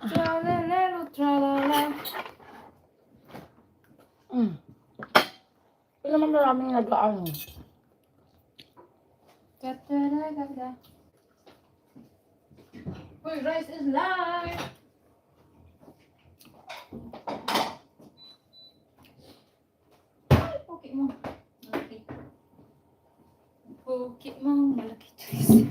Tra-la-la-la, tra-la-la. Ito naman maraming nagaan. Da-da-da-da-da. Uy, rice is live! Ay, poke mo. Malaki. Poke mo, malaki choice.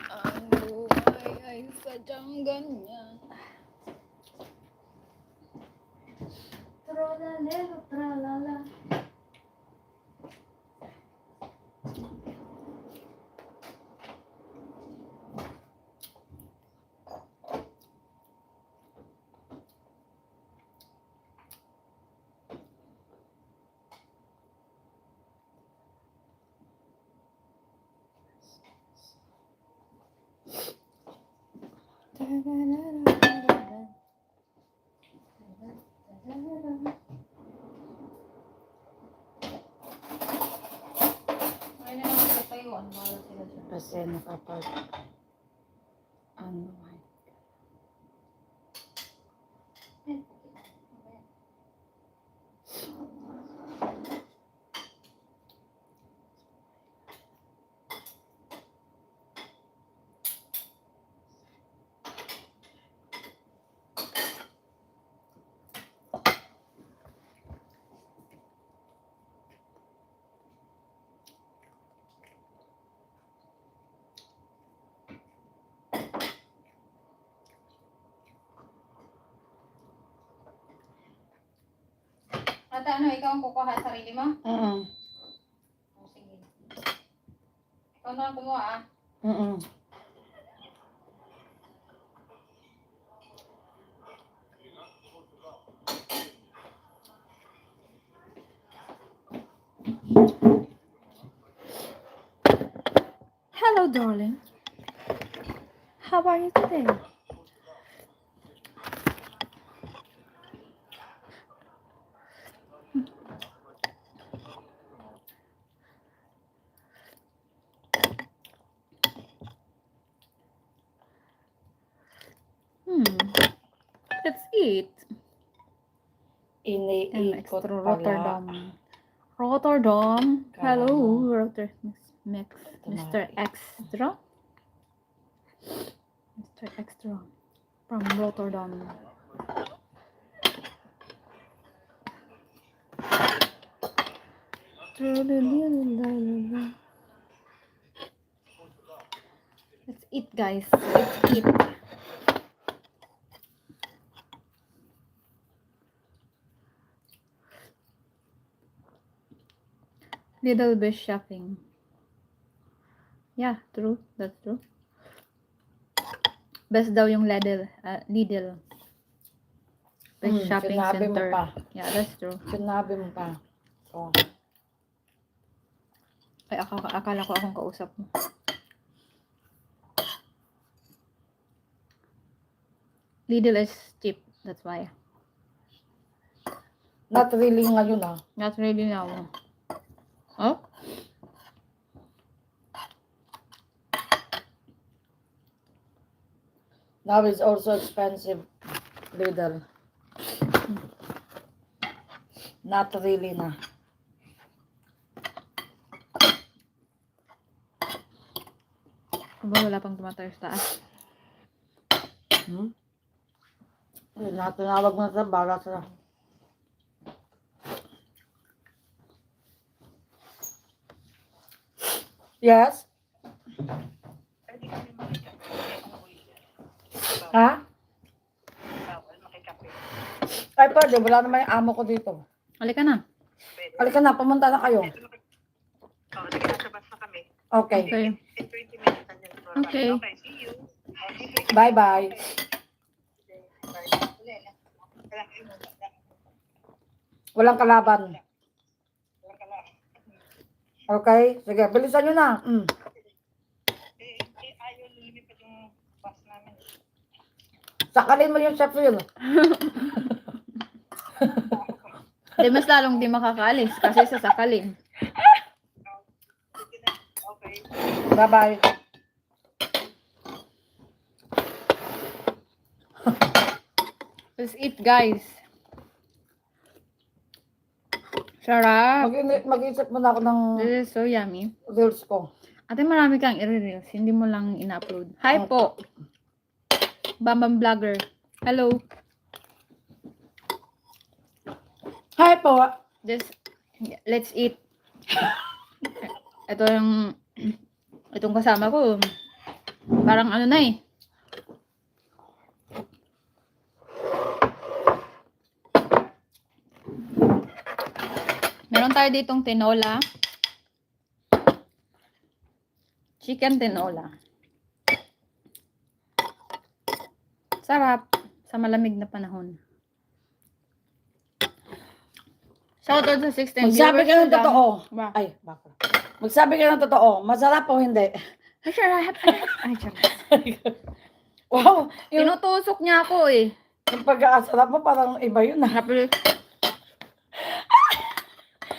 Ang buhay ay sadyang ganyan. Tra-la-la, tra-la-la. Ay na naman sa Taiwan, bahala sila dyan. Kasi nakapag... Ano man. Ate, ano, ikaw ang kukuha sa sarili mo? Oo. Oh, sige. Ikaw na ang kumuha, ah. Oo. Hello, darling. How are you today? Let's eat. Iniikot Extra pala. Rotterdam. Rotterdam. Kala Hello, mo. Rotterdam. Mr. Extra. Mr. Extra. From Rotterdam. Let's eat, guys. Let's eat. Little bit shopping. Yeah, true. That's true. Best daw yung Lidl. Best shopping sinabi center. mo pa. Yeah, that's true. Sinabi mo pa. Oh. Ay, akala ko akong kausap mo. Lidl is cheap. That's why. Not really ngayon ah. Not really now. Oh? Now it's also expensive. Lidl. Not really na. Aba, wala pang tumatay sa taas. Tinawag mo na sa bara sa... Yes? Ha? Ay, pwede. Wala naman yung amo ko dito. Halika na. Halika na, pumunta na kayo. Okay. Okay. Okay. Bye-bye. Walang kalaban. Okay? Sige, bilisan nyo na. Sakalin mo yung chef yun. Di mas lalong di makakaalis kasi sasakalin. Bye-bye. Let's eat, guys. Sarap. Mag-isip mo na ako ng This is so yummy. reels ko. Ate, marami kang i-reels. Hindi mo lang ina-upload. Hi po. Bambam Vlogger. Hello. Hi po. Let's eat. Ito yung itong kasama ko. Parang ano na eh. Meron tayo ditong tinola. Chicken tinola. Sarap sa malamig na panahon. Shoutout sa 16 Magsabi ka ng ko lang. totoo. Ba? Ay, bakit? Magsabi ka ng totoo. Masarap o hindi? Ay, sarap. Ay, sarap. Wow. Tinutusok niya ako eh. Yung pag-aasarap mo, parang iba yun. Napil.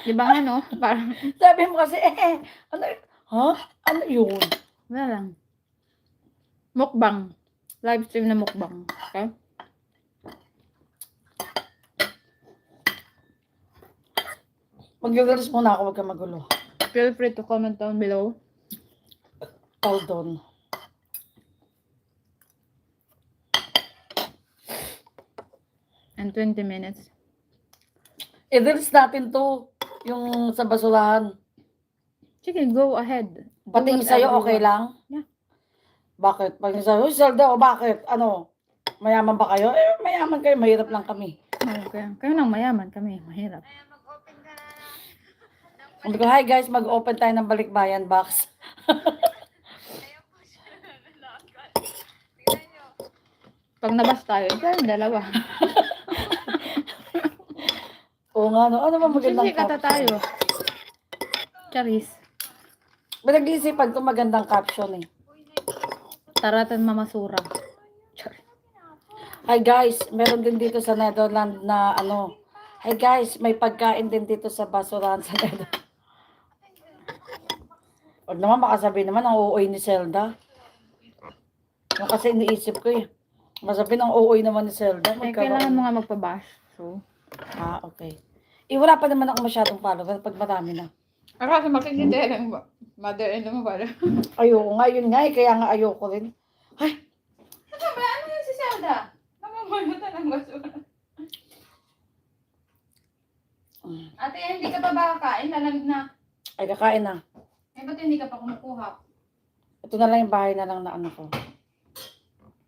Di ba nga no? Parang, Sabi mo kasi, ano, ha? Ano yun? wala lang. Mukbang. Live stream na mukbang. Okay? Mag-reels muna ako, huwag ka magulo. Feel free to comment down below. Hold on. And 20 minutes. I-reels natin to, yung sa basurahan. Sige, go ahead. Do Pati whatever sa'yo, you okay want. lang? Yeah. Bakit? Pag sa'yo, Zelda, o bakit? Ano? Mayaman ba kayo? Mayaman kayo, mahirap lang kami. Okay. Kayo nang mayaman kami. Mahirap. Sabi ko, hi guys, mag-open tayo ng balikbayan box. Pag nabas tayo, tayo dalawa. Oo nga, no? Ano ba magandang Sige, kata tayo. Charis. Pinag-iisipan ko magandang caption eh. Taratan mamasura. Hi guys, meron din dito sa Netherlands na ano. Hi guys, may pagkain din dito sa basurahan sa Netherlands. Huwag naman makasabi naman ang uuwi ni Zelda. Yung kasi iniisip ko eh. Masabi ng uuwi naman ni Zelda. Eh, kailangan mo nga magpabash. So, Okay. Wala pa naman ako masyadong follower pag marami na. kasi makikita lang ba? Mother-in-law mo ba? Ayoko nga, yun nga eh. Kaya nga ayoko rin. Ay, Ano yun si Zelda? Namamulutan ng basura. Ate, hindi ka pa ba kakain? Lalamig na. ay kakain na. Eh, ba't hindi ka pa kumukuha? Ito na lang yung bahay na lang na ano ko.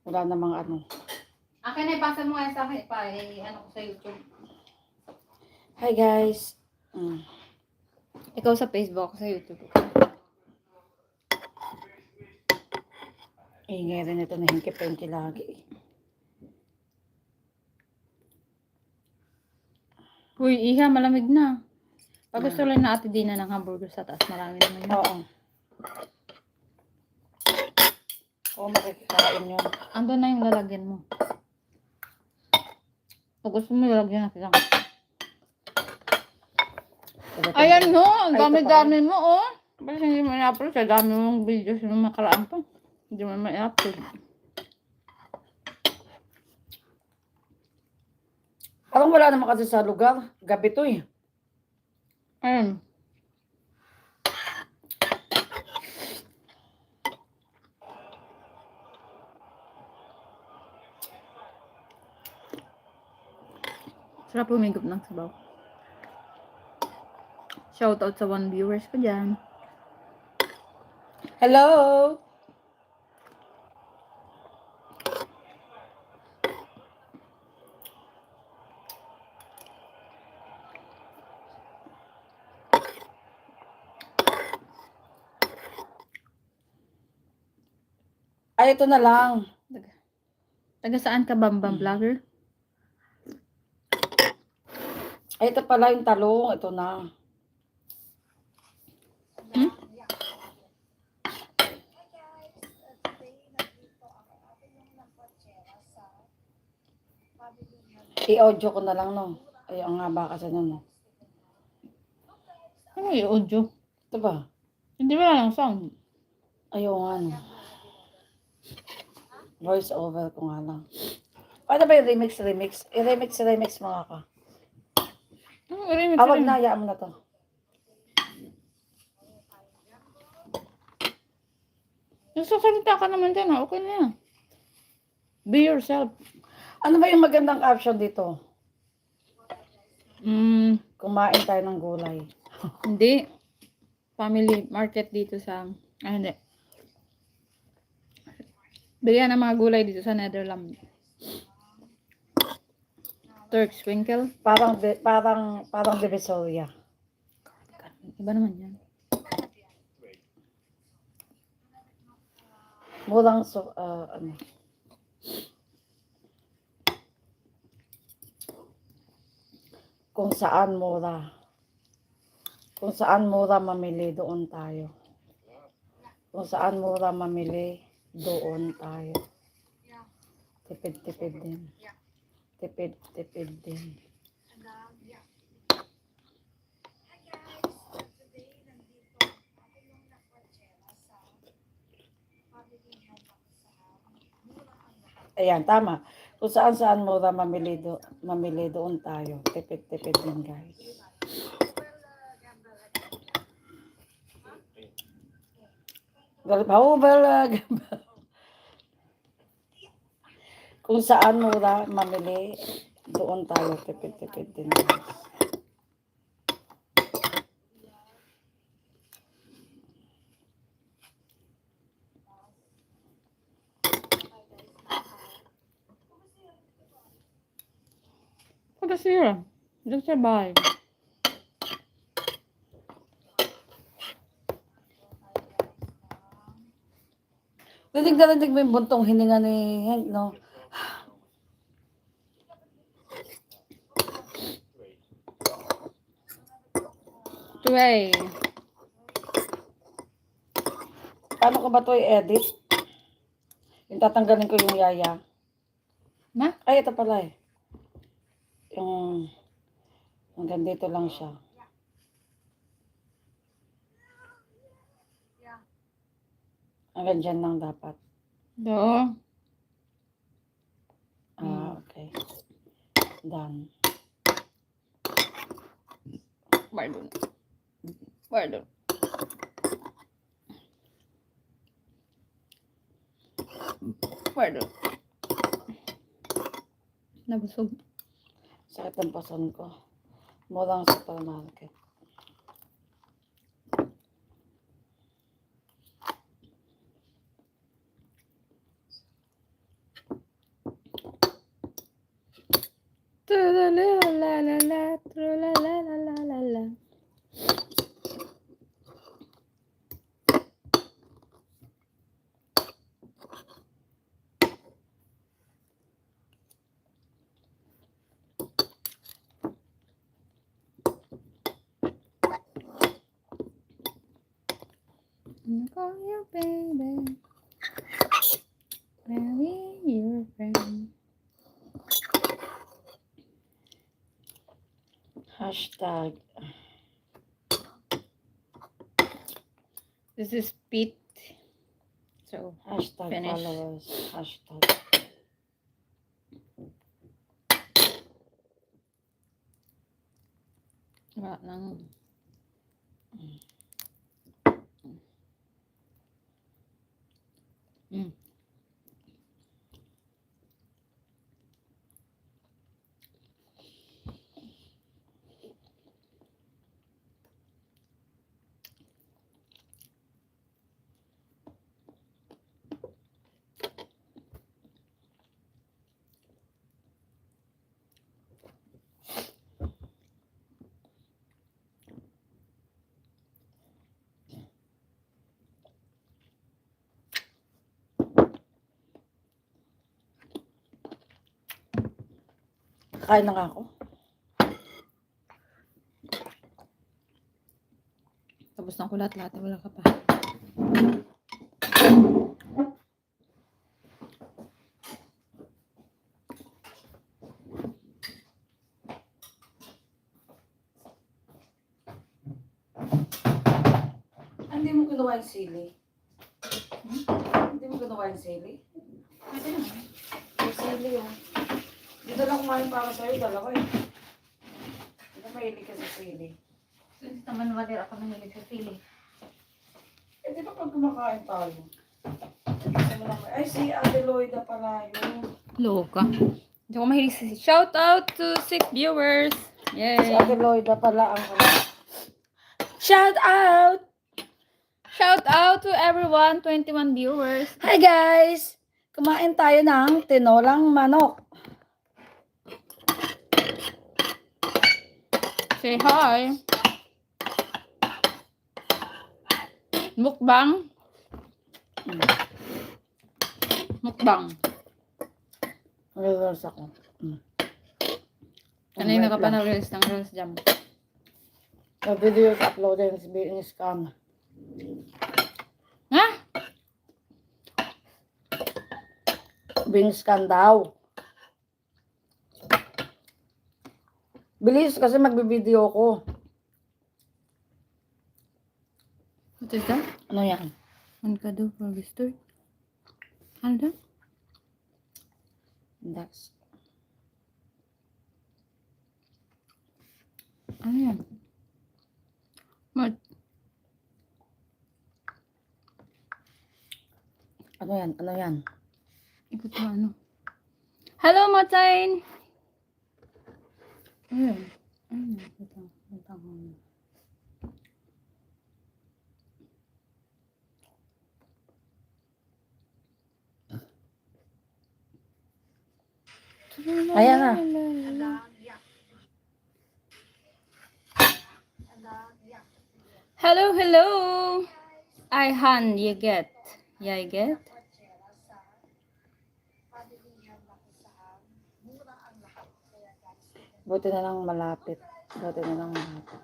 Wala namang ano. Akin na ipasa mo nga sa akin. Ano ko sa YouTube. Hi guys. Ikaw sa Facebook, ako sa YouTube. Ingay rin ito na hinki-penki lagi. Uy, iha, malamig na. Pag gusto lang na Ate Dina ng hamburger sa taas, marami naman yun. Oo. Oo, makikikain yun. Ando na yung lalagyan mo. Pag gusto mo, lalagyan natin lang. Ayan no, ang Ay, ito dami-dami mo oh. Bakit hindi mo i-upload? Sa dami mong videos yung makaraan pa. Hindi mo ma-upload. Parang wala naman kasi sa lugar. Gabi to eh. Ayun. Sarap humigop ng sabaw. Shoutout sa 1 viewers ko dyan. Hello! Ay, ito na lang. Taga saan ka, Bambam Vlogger? Ay, ito pala yung talong. Ito na. I-audio ko na lang, no? Ay, ang haba kasi nun. Ano yung audio? Ito ba? Hindi ba lang sound? Ayaw nga, no? Voice over ko nga lang. Paano ba yung remix? I-remix mga ka. Remix Awag rin. na, hayaan mo na to. Nagsasalita ka naman dyan, okay na yan. Be yourself. Ano ba yung magandang caption dito? Kumain tayo ng gulay. Hindi. Family market dito sa... hindi. Bilihan ng mga gulay dito sa Netherlands. Turks, Winkle. Parang Divisoria. Iba naman yan. Murang, ano. Kung saan mura mamili, doon tayo. Kung saan mura mamili, doon tayo. Tipid-tipid din. Tipid-tipid din. Ayan, tama. Kung saan mura mamili, doon tayo. Tipid-tipid din, guys. Kung saan mura mamili, doon tayo. Tipid-tipid din, guys. Pagka siya. Dito sa bahay. Rinig mo yung buntong hininga ni Hank, no? Tuway. Paano ko ba ito i-edit? Yung tatanggalin ko yung yaya. Ma? Ay, ito pala eh. Yung hanggang dito lang siya. Hanggang dyan lang dapat. Do. Okay. Done. Pardon. Pardon. Pardon. Nabusog. Sakit ang pason ko. Murang supermarket. Tralalalala, tralalalala. Call you baby. Marry your friend. Hashtag. This is Pete. So, Hashtag finish. followers. Hashtag. Wala nang. Kain na nga ako. Binuksan ko lahat-lahat. Wala ka pa. Hindi mo kinuha yung sili. Hindi mo kinuha yung sili. Pwede naman. Yung sili yun. Dito lang kumain para sa'yo, dalawa eh. Hindi ka mahilig ka sa sili. So, hindi naman walir ako nahilig sa sili. Eh, di ba pag kumakain tayo? Gusto mo lang, ay, si Ate Loida pala yun. Loka. Hindi ako mahilig sa shout out to 6 viewers. Si Yay. Ate Loida pala ang shout out! Shout out to everyone. 21 viewers. Hi guys! Kumain tayo ng tinolang manok. Say hi. Mukbang. Mukbang. Nag-reels ako. Kanina ka pa na-reels ng reels jam. The video is uploaded is being scanned. Ha? Being scanned daw. Bilis kasi magbe-video ko. What is that? Ano yan? Ano ka do for the story? Ano da? That's Ano yan? What? ano yan? Ano yan? Ikot mo ano? Hello, Matain! Ano yan? Ano yan? Ito. Ayan na. Hello, hello! I han, you get. Yeah, I get. Buti na lang malapit. Buti na lang malapit.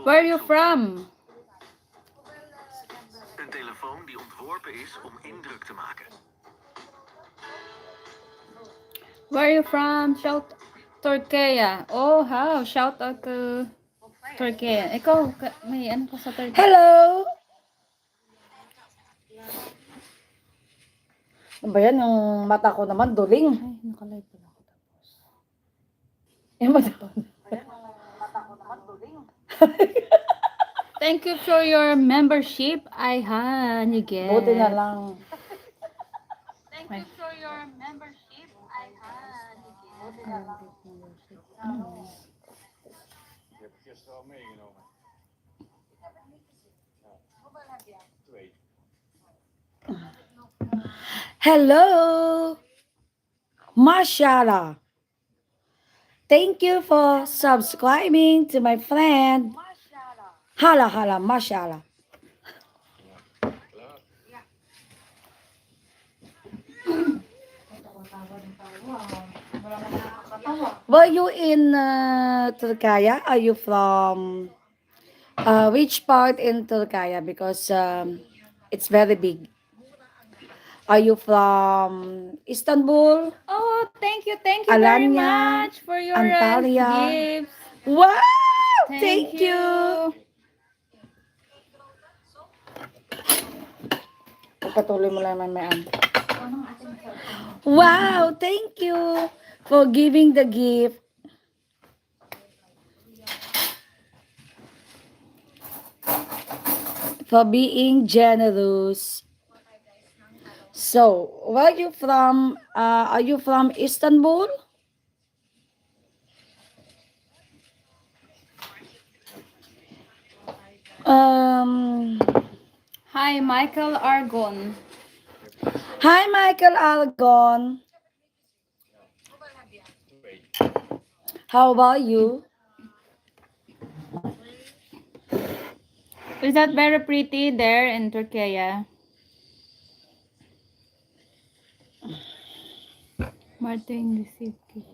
Where are you from? Een telefoon die ontworpen is om indruk te maken. Where are you from? Shout Turkey. Oh, how? Shout out to Turkey. Ikaw, may ano ka sa Turkey? Hello! Ano ba yan? Yung mata ko naman, duling. Ay, nakalive pala ako tapos. Yung mata ko. Thank you for your membership. I han, you get. Buti na lang. Thank you for your membership. I han, you get. Buti na lang. Je hebt gisteren al meegenomen. Ja. 2. Hello! Mashallah! Thank you for subscribing to my friend. Hala hala, mashallah. Were you in Turkey? Are you from which part in Turkey? Because it's very big. Are you from Istanbul? Oh, thank you very Alanya, much for your Antalya. gifts. Wow! Thank you. Patuloy mo lang mamayaan. Wow! Thank you for giving the gift. For being generous. So, where are you from? Are you from Istanbul? Hi, Michael Argon. Hi, Michael Algon. How about you? Is that very pretty there in Turkey? Martin received gift.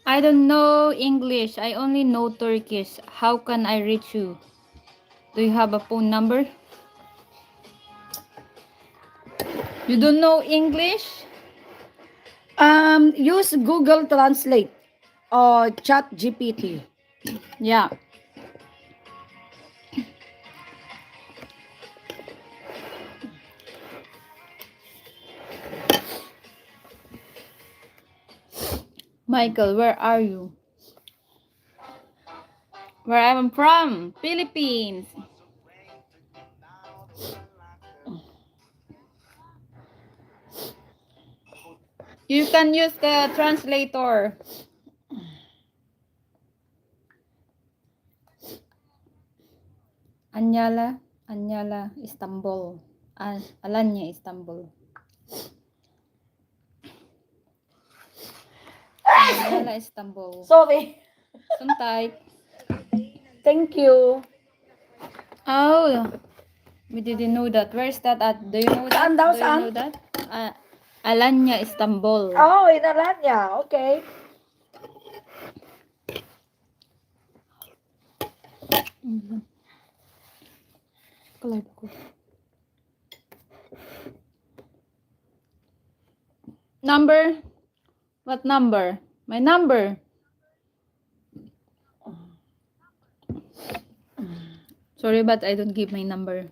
I don't know English. I only know Turkish. How can I reach you? Do you have a phone number? You don't know English? Use Google Translate or Chat GPT. Yeah. Michael, where are you? Where I'm from? Philippines. You can use the translator. Anyala, Istanbul. Alanya, Istanbul. Anyala, Istanbul. Sorry. Suntay. Thank you. Oh, we didn't know that. Where's that at? Do you know that? Saan daw, Do you saan? know that? Alanya, Istanbul. Oh, inalan niya. Okay. Collab ko. Number? What number? My number. Sorry, but I don't give my number.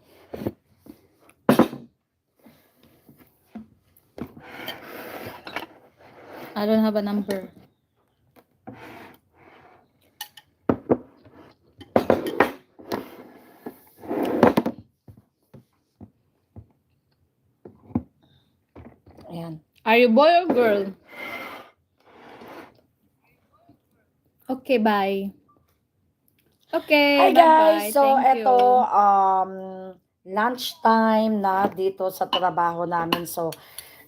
I don't have a number. Ayan. Are you boy or girl? Okay, bye. Okay, Hi bye-bye. guys. So, Thank eto, you. lunchtime na dito sa trabaho namin. So,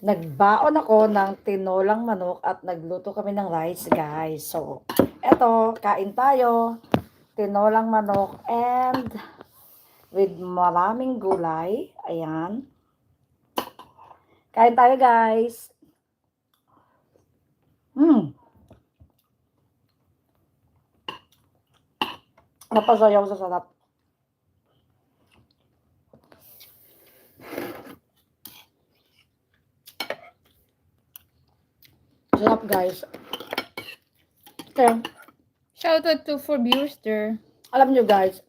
nagbaon ako ng tinolang manok at nagluto kami ng rice, guys. So, eto, kain tayo. Tinolang manok and with maraming gulay. Ayan. Kain tayo, guys. Napasayaw sa sarap. Sarap, guys. Kaya, Shout out to for viewers there. alam nyo, guys,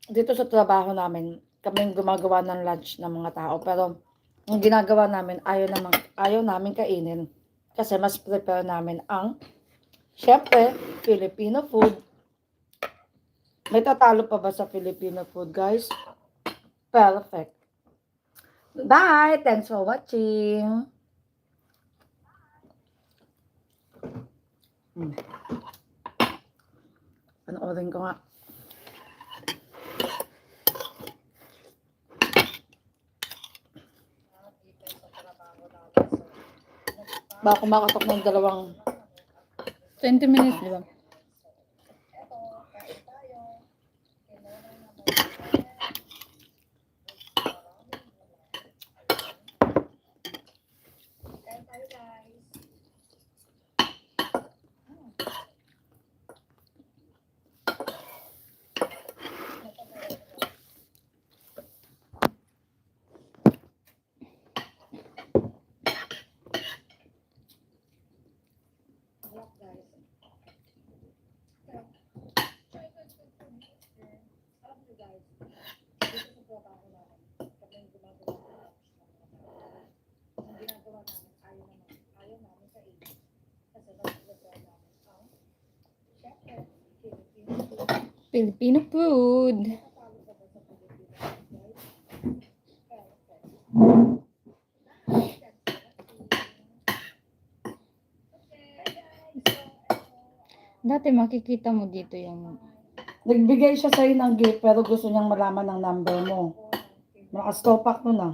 dito sa trabaho namin, kaming gumagawa ng lunch ng mga tao. Pero, ang ginagawa namin, ayaw namin kainin. Kasi mas prepare namin ang, syempre, Filipino food. May tatalo pa ba sa Filipino food, guys? Perfect. Bye! Thanks for watching. Panoorin ko nga. Baka kumakatok ng 20 minutes, di ba? Filipino food. Dati makikita mo dito yung Nagbigay siya sa'yo ng gift pero gusto niyang malaman ng number mo. Naka-stopak nun ah.